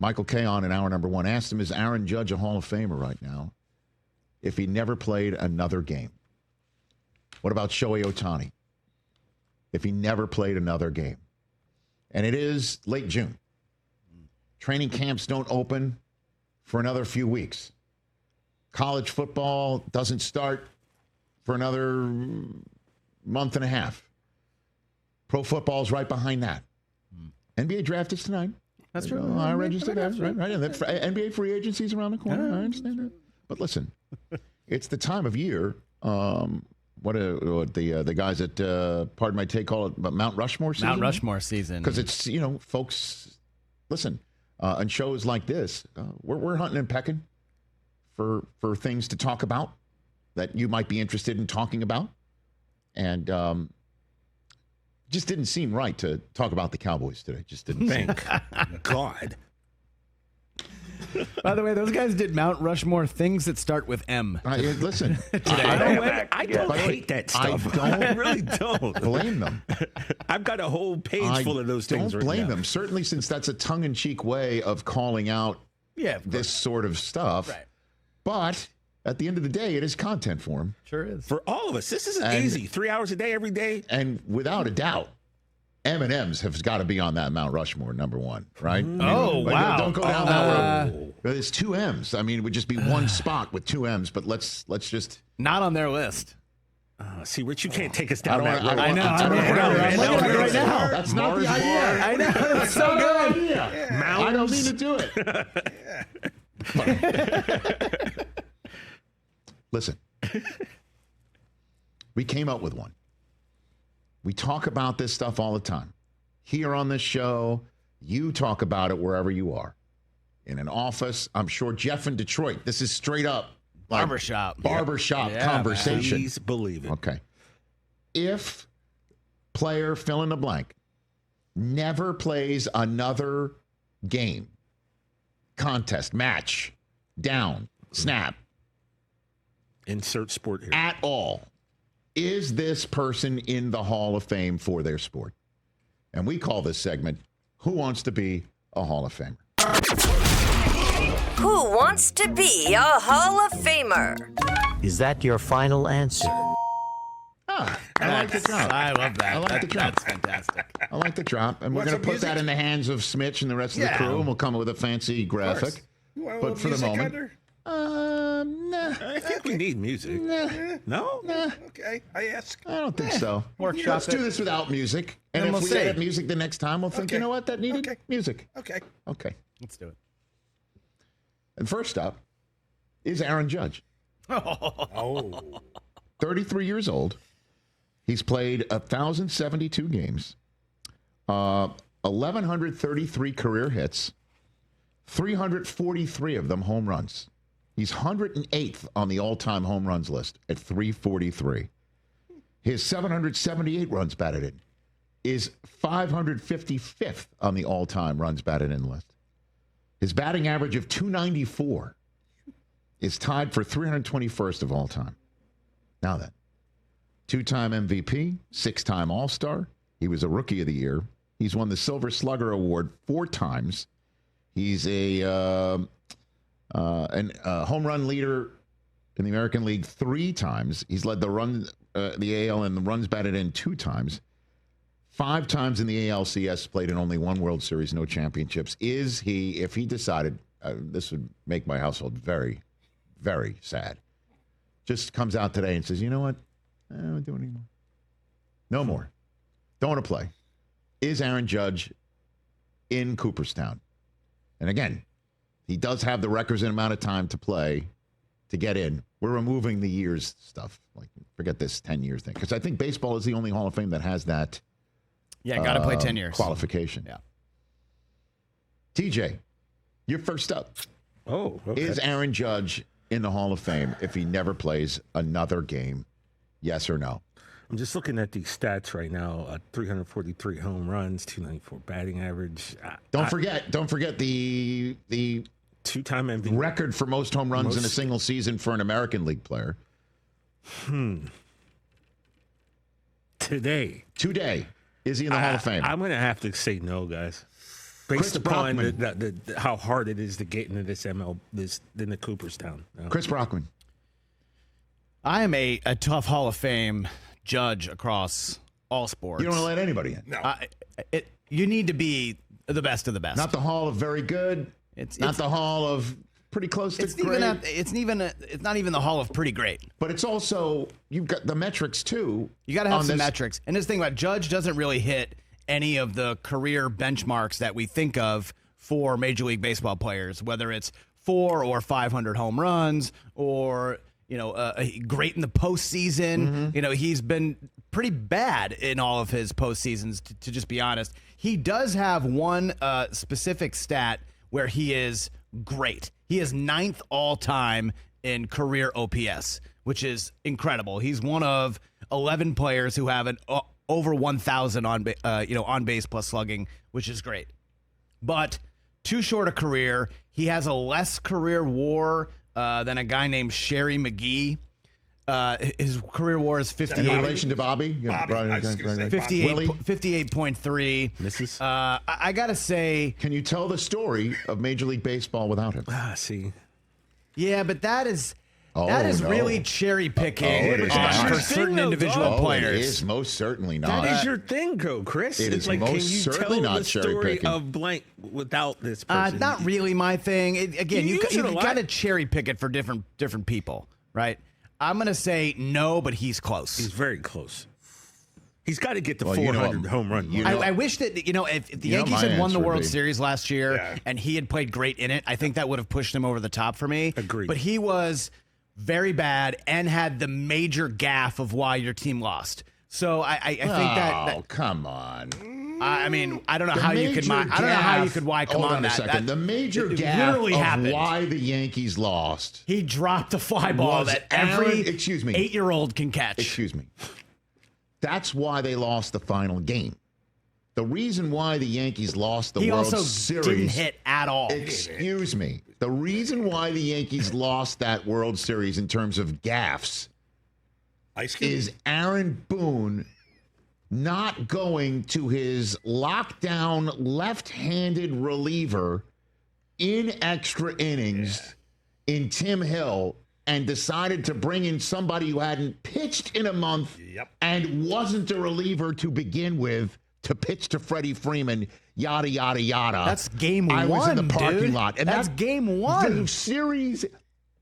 Michael Kay on in hour number 1 asked him, is Aaron Judge a Hall of Famer right now if he never played another game? What about Shohei Ohtani if he never played another game? And it is late June. Training camps don't open for another few weeks. College football doesn't start for another month and a half. Pro football is right behind that. NBA draft is tonight. That's true. I registered that, right? And NBA free agency's around the corner. I understand that. But listen, it's the time of year. What the guys at pardon my take call it Mount Rushmore season. Mount Rushmore season. Because it's folks. Listen, on shows like this, we're hunting and pecking for things to talk about that you might be interested in talking about, and just didn't seem right to talk about the Cowboys today. Just didn't. Thank God. By the way, those guys did Mount Rushmore things that start with M. Listen, I don't hate that stuff. I really don't blame them. I've got a whole page full of those things. Don't blame them. Certainly, since that's a tongue-in-cheek way of calling out this sort of stuff. Right. But at the end of the day, it is content for them. Sure is. For all of us, this isn't easy. 3 hours a day, every day. And without a doubt, M&M's have got to be on that Mount Rushmore, number one, right? Wow. Don't go down that road. There's 2 M's. I mean, it would just be one spot with 2 M's, but let's just... Not on their list. See, Rich, you can't take us down that road. I know. I'm looking at it right now. That's not the idea. I know. It's so good. I don't mean to do it. Listen, we came up with one. We talk about this stuff all the time. Here on this show, you talk about it wherever you are. In an office, I'm sure Jeff in Detroit, this is straight up like barbershop conversation. Please believe it. Okay. If player fill in the blank never plays another game, contest, match, down, snap, insert sport here. At all, is this person in the Hall of Fame for their sport? And we call this segment, Who Wants to Be a Hall of Famer? Who wants to be a Hall of Famer? Is that your final answer? I like the drop. I love that. I like the drop. That's fantastic. I like the drop. And we're going to put that in the hands of Smitch and the rest of the crew, and we'll come up with a fancy graphic. But for the moment... Nah. I think we need music. No? Okay, I ask. I don't think so. Let's do this without music. And if we add music the next time, we'll think, you know what, that needed music. Okay. Let's do it. And first up is Aaron Judge. 33 years old. He's played 1,072 games, 1,133 career hits, 343 of them home runs. He's 108th on the all-time home runs list at 343. His 778 runs batted in is 555th on the all-time runs batted in list. His batting average of 294 is tied for 321st of all time. Now then, 2-time MVP, 6-time All-Star. He was a Rookie of the Year. He's won the Silver Slugger Award 4 times. He's a home run leader in the American League 3 times. He's led the AL in the runs batted in 2 times. 5 times in the ALCS, played in only 1 World Series, no championships. Is he, if he decided, this would make my household very, very sad, just comes out today and says, you know what, I don't want to do it anymore. No more. Don't want to play. Is Aaron Judge in Cooperstown? And again, he does have the requisite amount of time to play to get in. We're removing the years stuff. Like, forget this 10-year thing. Because I think baseball is the only Hall of Fame that has that got to play 10 years. Qualification. Yeah. TJ, you're first up. Oh, okay. Is Aaron Judge in the Hall of Fame if he never plays another game? Yes or no? I'm just looking at these stats right now. 343 home runs, 294 batting average. Don't forget the 2-time MVP record for most home runs in a single season for an American League player. Today. Is he in the Hall of Fame? I'm going to have to say no, guys. Based upon Brockman. how hard it is to get into this in the Cooperstown. Chris Brockman. I am a tough Hall of Fame judge across all sports. You don't want to let anybody in. No. You need to be the best of the best. Not the Hall of very good. It's not the Hall of pretty close to great. It's not even the Hall of pretty great. But it's also, you've got the metrics too. You got to have some metrics. And this thing about Judge doesn't really hit any of the career benchmarks that we think of for Major League Baseball players, whether it's 400 or 500 home runs or great in the postseason. Mm-hmm. He's been pretty bad in all of his postseasons, to just be honest. He does have one specific stat where he is great. He is 9th all-time in career OPS, which is incredible. He's one of 11 players who have an over 1,000 on base plus slugging, which is great. But too short a career. He has a less career WAR than a guy named Sherry McGee. His career WAR is 58. In relation to Bobby? Bobby. I was gonna say 58.3. Misses? I got to say... Can you tell the story of Major League Baseball without him? See. Yeah, but that is No. really cherry picking it is not. for certain individual It players. is most certainly not. That is your thing, Chris. It it's is like, most can you certainly tell not the cherry story picking. of blank without this person? Not really my thing. Again, You you use it a lot. got to cherry pick it for different people, right? I'm going to say no, but he's close. He's very close. He's got to get the Well, 400 home run. I wish that, if the Yankees my had won the answer would World be- Series last year Yeah. and he had played great in it, I think that would have pushed him over the top for me. Agreed. But he was very bad and had the major gaffe of why your team lost. So I think that come on. I mean, I don't know The how you could. major I don't know how you gaffe- could. Why? Come hold on, a second. The major it gaffe literally of happened. why the Yankees lost. He dropped a fly ball Was that every Aaron- excuse me. 8-year-old can catch. Excuse me. That's why they lost the final game. The reason why the Yankees lost the He World also Series. didn't hit at all. Excuse me. The reason why the Yankees lost that World Series in terms of gaffes Ice Cube. is Aaron Boone not going to his lockdown left-handed reliever in extra innings in Tim Hill and decided to bring in somebody who hadn't pitched in a month and wasn't a reliever to begin with to pitch to Freddie Freeman, yada, yada, yada. That's game I one, was in the parking dude. lot. And That's game one. The series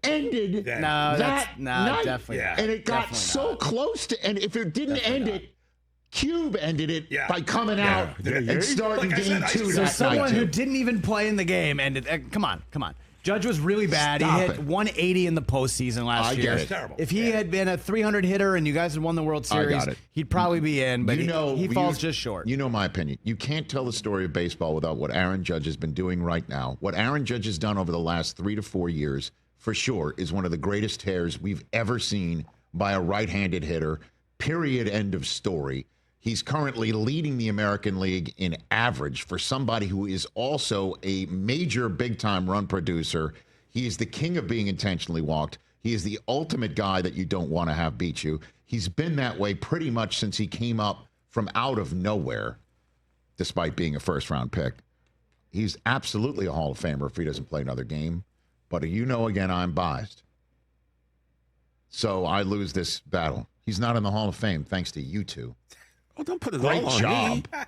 ended Yeah. No, that night. definitely. Yeah. not. And it got Definitely so not. close to, and if it didn't Definitely end not. it, Cube ended it Yeah. by coming out and starting Like I said, game two So that someone night. who too. didn't even play in the game ended. Come on. Judge was really bad. Stop he hit it. 180 in the postseason last I year. get it. Terrible. If he had been a 300 hitter and you guys had won the World I Series, got it. he'd probably be in. But he falls just short. You know my opinion. You can't tell the story of baseball without what Aaron Judge has been doing right now. What Aaron Judge has done over the last 3 to 4 years, for sure, is one of the greatest tears we've ever seen by a right-handed hitter. Period. End of story. He's currently leading the American League in average for somebody who is also a major big-time run producer. He is the king of being intentionally walked. He is the ultimate guy that you don't want to have beat you. He's been that way pretty much since he came up from out of nowhere, despite being a first-round pick. He's absolutely a Hall of Famer if he doesn't play another game. But again, I'm biased. So I lose this battle. He's not in the Hall of Fame thanks to you two. Oh, don't put it Great all on job. me.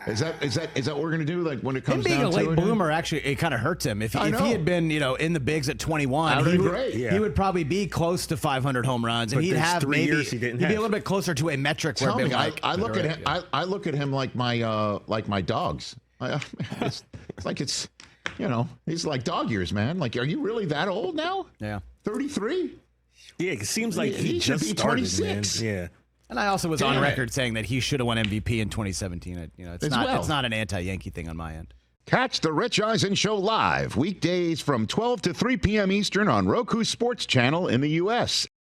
Is that what we're gonna do? Like when it Him comes being down a to late it? bloomer, actually, it kind of hurts him. If I he know. had been, in the bigs at 21, That would've been great. Yeah. he would probably be close to 500 home runs, and But he'd there's have 3 maybe years he didn't he'd be a have. little bit closer to a metric where Tell it'd me, be like, I look at him. I look at him like my dogs. It's like he's like dog years, man. Like, are you really that old now? Yeah. 33. Yeah, it seems like He he should just be started, 26. man. Yeah. And I also was Damn on it. record saying that he should have won MVP in 2017. It's As not well. it's not an anti-Yankee thing on my end. Catch the Rich Eisen Show live weekdays from 12 to 3 p.m. Eastern on Roku Sports Channel in the U.S.